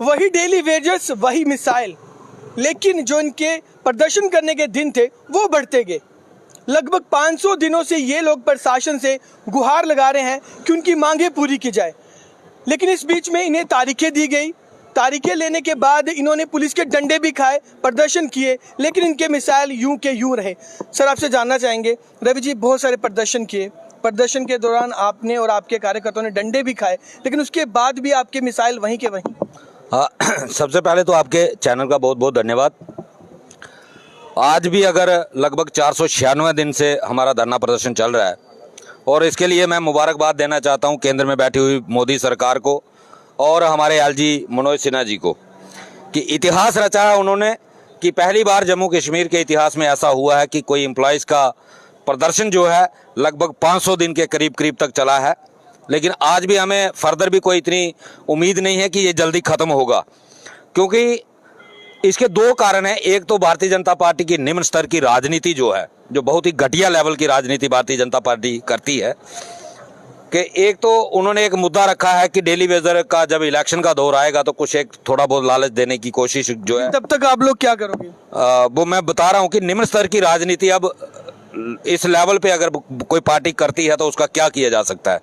वही daily wages, वही missile, लेकिन जो इनके प्रदर्शन करने के दिन थे वो बढ़ते गए। लगभग 500 दिनों से ये लोग प्रशासन से गुहार लगा रहे हैं कि उनकी मांगें पूरी की जाए, लेकिन इस बीच में इन्हें तारीखें दी गई। तारीखें लेने के बाद इन्होंने पुलिस के डंडे भी खाए, प्रदर्शन किए, लेकिन इनके मिसाइल यूं के यूं रहे। सर, आपसे जानना चाहेंगे, रवि जी बहुत सारे प्रदर्शन किए, प्रदर्शन के दौरान आपने और आपके कार्यकर्ताओं ने डंडे भी खाए, लेकिन उसके बाद भी आपके मिसाइल वहीं के वहीं। सबसे पहले तो आपके चैनल का बहुत बहुत धन्यवाद। आज भी अगर लगभग 496 दिन से हमारा धरना प्रदर्शन चल रहा है, और इसके लिए मैं मुबारकबाद देना चाहता हूं केंद्र में बैठी हुई मोदी सरकार को और हमारे एलजी मनोज सिन्हा जी को, कि इतिहास रचा है उन्होंने कि पहली बार जम्मू कश्मीर के इतिहास में ऐसा हुआ है कि कोई एम्प्लॉयज़ का प्रदर्शन जो है लगभग 500 दिन के करीब करीब तक चला है। लेकिन आज भी हमें फर्दर भी कोई इतनी उम्मीद नहीं है कि ये जल्दी ख़त्म होगा, क्योंकि इसके दो कारण हैं। एक तो भारतीय जनता पार्टी की निम्न स्तर की राजनीति जो है, जो बहुत ही घटिया लेवल की राजनीति भारतीय जनता पार्टी करती है, कि एक तो उन्होंने एक मुद्दा रखा है कि डेली वेजर का जब इलेक्शन का दौर आएगा तो कुछ एक थोड़ा बहुत लालच देने की कोशिश जो है। तब तक आप लोग क्या करोगे? वो मैं बता रहा हूँ कि निम्न स्तर की राजनीति अब इस लेवल पे अगर कोई पार्टी करती है तो उसका क्या किया जा सकता है,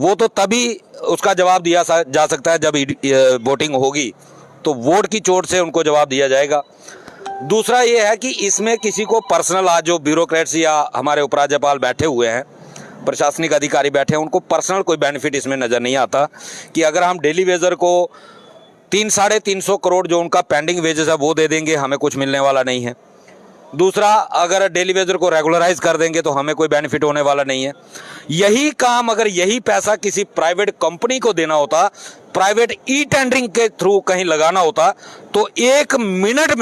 वो तो तभी उसका जवाब दिया जा सकता है जब वोटिंग होगी, तो वोट की चोट से उनको जवाब दिया जाएगा। दूसरा ये है कि इसमें किसी को पर्सनल, आज जो ब्यूरोक्रेट्स या हमारे उपराज्यपाल बैठे हुए हैं, प्रशासनिक अधिकारी बैठे हैं, उनको पर्सनल कोई बेनिफिट इसमें नज़र नहीं आता कि अगर हम डेली वेजर को 300-350 करोड़ जो उनका पेंडिंग वेजेस है वो दे देंगे, हमें कुछ मिलने वाला नहीं है। दूसरा, अगर डेली वेजर को रेगुलराइज कर देंगे तो हमें कोई बेनिफिट होने वाला नहीं है। यही काम, अगर यही पैसा किसी प्राइवेट कंपनी को देना होता, प्राइवेट ई टेंडरिंग के थ्रू कहीं लगाना होता, तो एक मिनट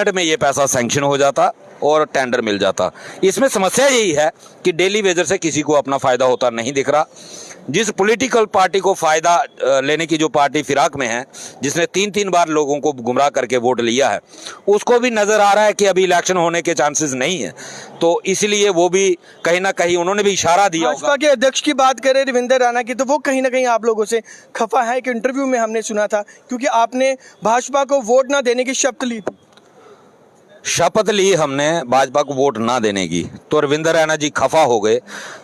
में ये पैसा सैंक्शन हो जाता और टेंडर मिल जाता। इसमें समस्या यही है कि डेली वेजर से किसी को अपना फ़ायदा होता नहीं दिख रहा। जिस पॉलिटिकल पार्टी को फ़ायदा लेने की जो पार्टी फिराक में है, जिसने 3-3 बार लोगों को गुमराह करके वोट लिया है, उसको भी नज़र आ रहा है कि अभी इलेक्शन होने के चांसेस नहीं है, तो इसलिए वो भी कहीं ना कहीं उन्होंने भी इशारा दिया। भाजपा के अध्यक्ष की बात करें रविंदर राणा की, तो वो कहीं ना कहीं आप लोगों से खफा है। एक इंटरव्यू में हमने सुना था, क्योंकि आपने भाजपा को वोट ना देने की शपथ ली हमने भाजपा को वोट ना देने की, तो रविंदर रैना जी खफा हो गए।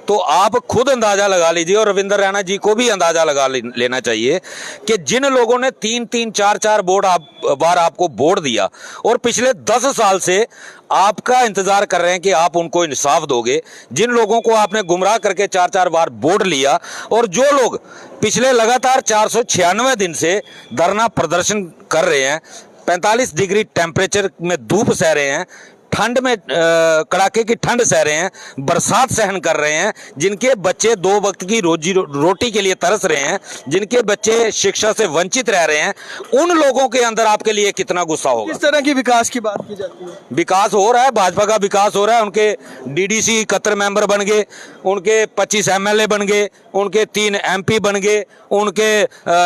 तो आप खुद अंदाजा लगा लीजिए, और रविंदर रैना जी को भी अंदाजा लगा लेना चाहिए कि जिन लोगों ने 3-3, 4-4 बार आपको वोट दिया और पिछले 10 साल से आपका इंतजार कर रहे हैं कि आप उनको इंसाफ दोगे, जिन लोगों को आपने गुमराह करके 4-4 बार वोट लिया, और जो लोग पिछले लगातार 496 दिन से धरना प्रदर्शन कर रहे हैं, 45 डिग्री टेम्परेचर में धूप सह रहे हैं, ठंड में कड़ाके की ठंड सह रहे हैं, बरसात सहन कर रहे हैं, जिनके बच्चे 2 वक्त की रोटी के लिए तरस रहे हैं, जिनके बच्चे शिक्षा से वंचित रह रहे हैं, उन लोगों के अंदर आपके लिए कितना गुस्सा होगा? किस तरह की विकास की बात की जाती है? विकास हो रहा है, भाजपा का विकास हो रहा है। उनके डीडीसी 71 मेंबर बन गए, उनके 25 एमएलए बन गए, उनके 3 एमपी बन गए, उनके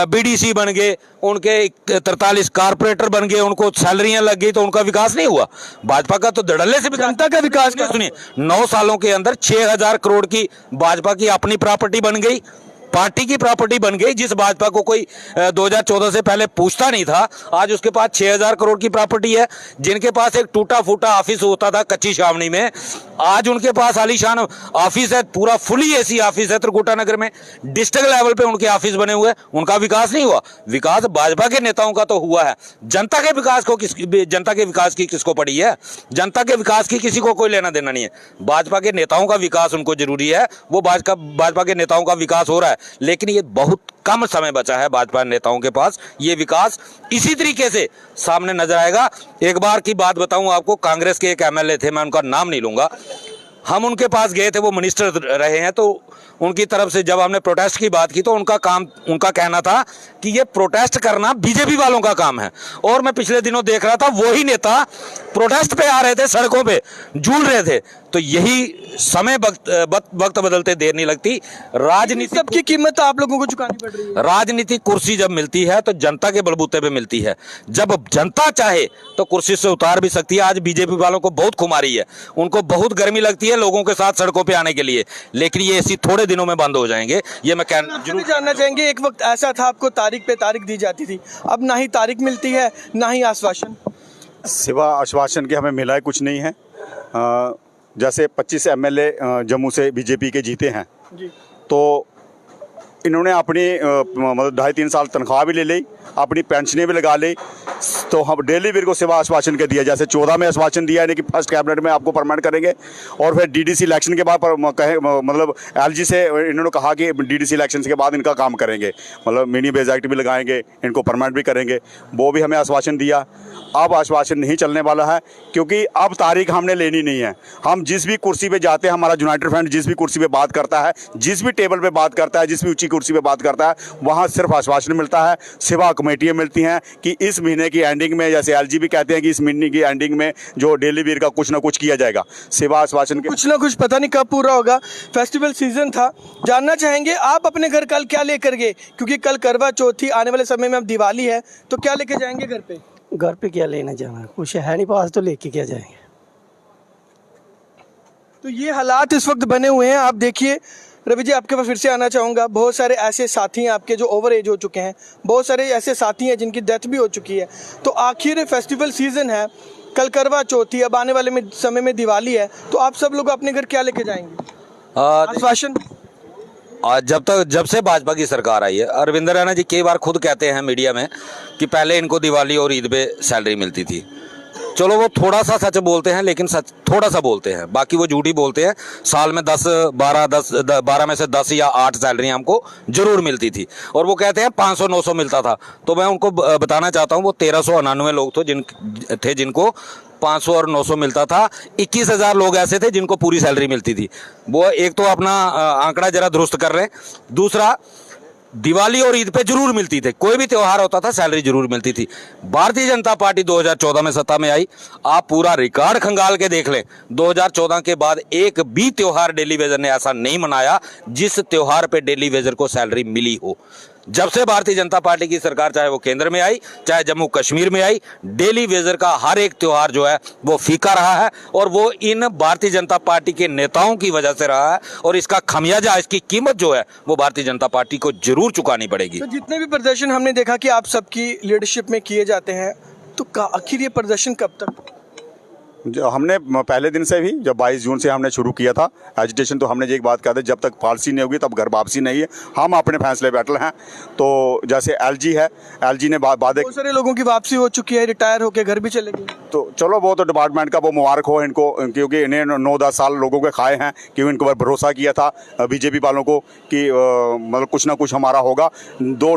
बीडीसी बन गए, उनके 43 कारपोरेटर बन गए, उनको सैलरियां लग गई, तो उनका विकास नहीं हुआ। भाजपा का तो धड़ल्ले से जनता का विकास का सुनिए, 9 सालों के अंदर 6000 करोड़ की भाजपा की अपनी प्रॉपर्टी बन गई, पार्टी की प्रॉपर्टी बन गई। जिस भाजपा को कोई 2014 से पहले पूछता नहीं था, आज उसके पास 6000 करोड़ की प्रॉपर्टी है। जिनके पास एक टूटा फूटा ऑफिस होता था कच्ची छावनी में, आज उनके पास आलीशान ऑफिस है, पूरा फुली एसी ऑफिस है त्रिकुटा नगर में, डिस्ट्रिक्ट लेवल पे उनके ऑफिस बने हुए हैं। उनका विकास नहीं हुआ। विकास भाजपा के नेताओं का तो हुआ है, जनता के विकास की किसको पड़ी है? जनता के विकास की किसी को कोई लेना देना नहीं है। भाजपा के नेताओं का विकास उनको जरूरी है, वो भाजपा के नेताओं का विकास हो रहा है, लेकिन ये बहुत कम समय बचा है भाजपा नेताओं के पास। ये विकास इसी तरीके से सामने नजर आएगा। एक बार की बात बताऊं आपको, कांग्रेस के एक एमएलए थे, मैं उनका नाम नहीं लूंगा, हम उनके पास गए थे, वो मिनिस्टर रहे हैं, तो उनकी तरफ से जब हमने प्रोटेस्ट की बात की तो उनका कहना था कि ये प्रोटेस्ट करना बीजेपी वालों का काम है। और मैं पिछले दिनों देख रहा था, वही नेता प्रोटेस्ट पे आ रहे थे, सड़कों पे झूल रहे थे, तो यही समय वक्त बदलते देर नहीं लगती। राजनीति सबकी कीमत आप लोगों को चुकानी पड़ रही है। राजनीति कुर्सी जब मिलती है तो जनता के बलबूते पे मिलती है। जब जनता चाहे तो कुर्सी से उतार भी सकती है। आज बीजेपी वालों को बहुत खुमारी है, उनको बहुत गर्मी लगती है लोगों के साथ सड़कों पे आने के लिए, लेकिन ये ऐसी थोड़े दिनों में बंद हो जाएंगे। ये मैं जरूर जानना चाहेंगे, एक वक्त ऐसा था आपको तारीख पे तारीख दी जाती थी, अब ना ही तारीख मिलती है ना ही आश्वासन। सिवा आश्वासन के हमें मिला है कुछ नहीं है। जैसे 25 एमएलए जम्मू से बीजेपी के जीते हैं जी। तो इन्होंने अपनी मतलब 2.5-3 साल तनख्वाह भी ले ली, अपनी पेंशनें भी लगा ली। तो हम डेली वीर को सेवा आश्वासन के दिया, जैसे 14 में आश्वासन दिया है कि फर्स्ट कैबिनेट में आपको परमानेंट करेंगे, और फिर डीडीसी इलेक्शन के बाद मतलब एलजी से इन्होंने कहा कि डीडीसी इलेक्शन के बाद इनका काम करेंगे, मतलब मिनी बेज एक्ट भी लगाएंगे, इनको परमानेंट भी करेंगे। वो भी हमें आश्वासन दिया। अब आश्वासन नहीं चलने वाला है, क्योंकि अब तारीख हमने लेनी नहीं है। हम जिस भी कुर्सी पे जाते हैं, हमारा यूनाइटेड फ्रंट जिस भी कुर्सी पे बात करता है, जिस भी टेबल पे बात करता है, जिस भी ऊंची कुर्सी पे बात करता है, वहाँ सिर्फ आश्वासन मिलता है। सेवा कमेटियाँ मिलती हैं कि इस महीने की एंडिंग में, जैसे एलजी भी कहते हैं कि इस महीने की एंडिंग में जो डेली वीर का कुछ ना कुछ किया जाएगा। सेवा आश्वासन के कुछ ना कुछ पता नहीं कब पूरा होगा। फेस्टिवल सीजन था, जानना चाहेंगे आप अपने घर कल क्या लेकर गए, क्योंकि कल करवा चौथ थी, आने वाले समय में अब दिवाली है, तो क्या लेके जाएंगे घर पे? घर पे क्या लेना जाना, कुछ है नहीं पास, तो लेके क्या जाएंगे। तो ये हालात इस वक्त बने हुए हैं। आप देखिए रवि जी, आपके पास फिर से आना चाहूँगा। बहुत सारे ऐसे साथी हैं आपके जो ओवर एज हो चुके हैं, बहुत सारे ऐसे साथी हैं जिनकी डेथ भी हो चुकी है। तो आखिर फेस्टिवल सीजन है, कल करवा चौथ थी, अब आने वाले में समय में दिवाली है, तो आप सब लोग अपने घर क्या लेके जाएंगे? आश्वासन? आज जब से भाजपा की सरकार आई है, अरविंद रैना जी कई बार खुद कहते हैं मीडिया में कि पहले इनको दिवाली और ईद पे सैलरी मिलती थी। चलो वो थोड़ा सा सच बोलते हैं, लेकिन सच थोड़ा सा बोलते हैं, बाकी वो झूठी बोलते हैं। साल में 12 में से 10 या 8 सैलरी हमको जरूर मिलती थी, और वो कहते हैं 500-900 मिलता था। तो मैं उनको बताना चाहता हूँ, वो 1399 लोग थे जिनको 500 और 900 मिलता था। 21,000 लोग ऐसे थे जिनको पूरी सैलरी मिलती थी। वो एक तो अपना आंकड़ा जरा दुरुस्त कर रहे हैं। दूसरा, दिवाली और ईद पे जरूर मिलती थी, कोई भी त्योहार होता था सैलरी जरूर मिलती थी। भारतीय जनता पार्टी 2014 में सत्ता में आई, आप पूरा रिकॉर्ड खंगाल के देख लें, 2014 के बाद एक भी त्योहार डेली वेजर ने ऐसा नहीं मनाया जिस त्योहार पे डेली वेजर को सैलरी मिली हो। जब से भारतीय जनता पार्टी की सरकार, चाहे वो केंद्र में आई चाहे जम्मू कश्मीर में आई, डेली वेजर का हर एक त्योहार जो है वो फीका रहा है, और वो इन भारतीय जनता पार्टी के नेताओं की वजह से रहा है। और इसका खमियाजा, इसकी कीमत जो है वो भारतीय जनता पार्टी को जरूर चुकानी पड़ेगी। तो जितने भी प्रदर्शन हमने देखा कि आप सबकी लीडरशिप में किए जाते हैं, तो आखिर ये प्रदर्शन कब तक? जो हमने पहले दिन से भी, जब 22 जून से हमने शुरू किया था एजिटेशन, तो हमने एक बात कहा था, जब तक पॉलिसी नहीं होगी तब घर वापसी नहीं है। हम अपने फैसले बैठल हैं। तो जैसे एलजी है, एलजी ने वादे, बहुत सारे लोगों की वापसी हो चुकी है, रिटायर होकर घर भी चले गए। तो चलो वो तो डिपार्टमेंट का वो मुबारक हो इनको, क्योंकि इन्हें 9-10 साल लोगों के खाए हैं, क्योंकि इनको भरोसा किया था बीजेपी वालों को कि मतलब कुछ ना कुछ हमारा होगा। जो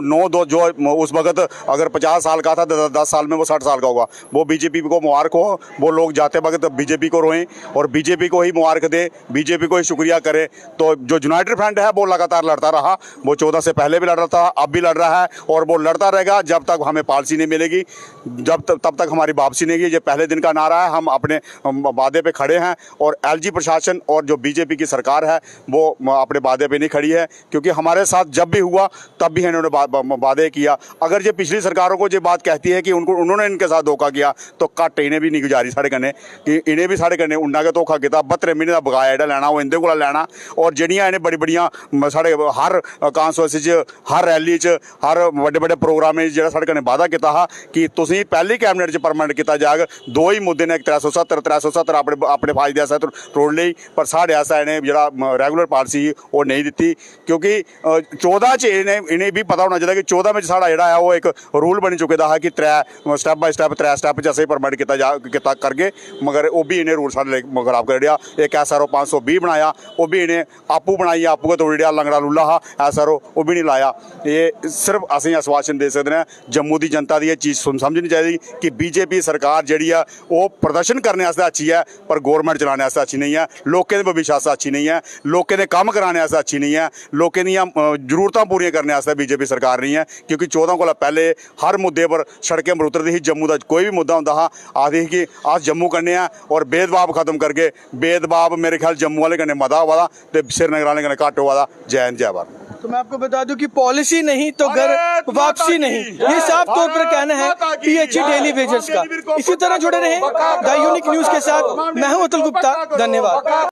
उस वक्त अगर 50 साल का था, 10 साल में वो 60 साल का होगा। वो बीजेपी को मुबारक हो, वो लोग जाते वक्त बीजेपी को रोएं और बीजेपी को ही मुबारक दे, बीजेपी को ही शुक्रिया करे। तो जो यूनाइटेड फ्रंट है वो लगातार लड़ता रहा, वो 14 से पहले भी लड़ रहा था, अब भी लड़ रहा है, और वो लड़ता रहेगा जब तक हमें पॉलिसी नहीं मिलेगी, तब तक हमारी वापसी नहीं है। ये पहले दिन का नारा है, हम अपने वादे पे खड़े हैं। और एलजी प्रशासन और जो बीजेपी की सरकार है वो अपने वादे पे नहीं खड़ी है, क्योंकि हमारे साथ जब भी हुआ तब भी इन्होंने वादे किया। अगर ये पिछली सरकारों को ये बात कहती है कि उन्होंने इनके साथ धोखा किया, तो कट इन्हें भी नहीं गुजारी साढ़े कन्ने कि इन्हें भी साढ़े कन्ने उन्ना के धोखा किया। 72 महीने का बकाया जेह्ड़ा लैना वो इंदे कोला लैना। और जेह्ड़ियां इन्हें बड़ियां साढ़े हर कांस्टिट्यूंसी च, हर रैली च, हर बड़े बड़े प्रोग्राम में जेह्ड़ा साढ़े कन्ने वादा किया हा कि तुसीं पहली कैबिनेट च परमानेंट किया जाएगा। 2 ही मुद्दे ने, 370 अपने फायदे आस्तै तोड़ ली, पर साढ़े आस्तै इन्हें जेह्ड़ा रेगुलर पॉलिसी वो नहीं दित्ती। क्योंकि 14 च इन्हें भी पता होना चाहिए कि 14 में साढ़ा जेह्ड़ा है वो एक रूल बनी चुके दा हा कि 3 स्टैप बाय स्टैप 3 स्टैप च असें परमानेंट किया करगे, मगर वो भी इन्हें रूल साढ़े खराब कर दिया। एक SRO 520 बनाया, वो भी इन्हें आपू बनाई, आपू को तोड़ दिया, लंगड़ा लुल्ला हा SRO, वो भी नहीं लाया। ये सिर्फ असें आश्वासन दे सकते हैं। जम्मू की जनता की यह चीज़ समझनी चाहिए कि बीजेपी सरकार जी है वो प्रदर्शन करने अच्छी है, पर गौरमेंट चलाने अच्छी नहीं है, लोगों के भविष्य अच्छी नहीं है, लोगों के काम कराने अच्छी नहीं है, लोगों दी जरूरतां पूरी करने बीजेपी सरकार नहीं है। क्योंकि 14 को पहले हर मुद्दे पर सड़कें पर उतरती ही, जम्मू का कोई भी मुद्दा होंदा हा आखदी कि अस जम्मू बनने हैं और भेदभाव खत्म करके भेदभाव मेरे ख्याल जम्मू वाले कने मदा हुआ था ते श्रीनगर वाले कने घट हुआ था। जय हिंद जय भारत। तो मैं आपको बता दूं कि पॉलिसी नहीं तो घर वापसी नहीं, ये साफ तौर पर कहना है PHE डेली वेजर्स का। इसी तरह जुड़े रहें द यूनिक न्यूज के साथ। मैं हूं अतुल गुप्ता, धन्यवाद।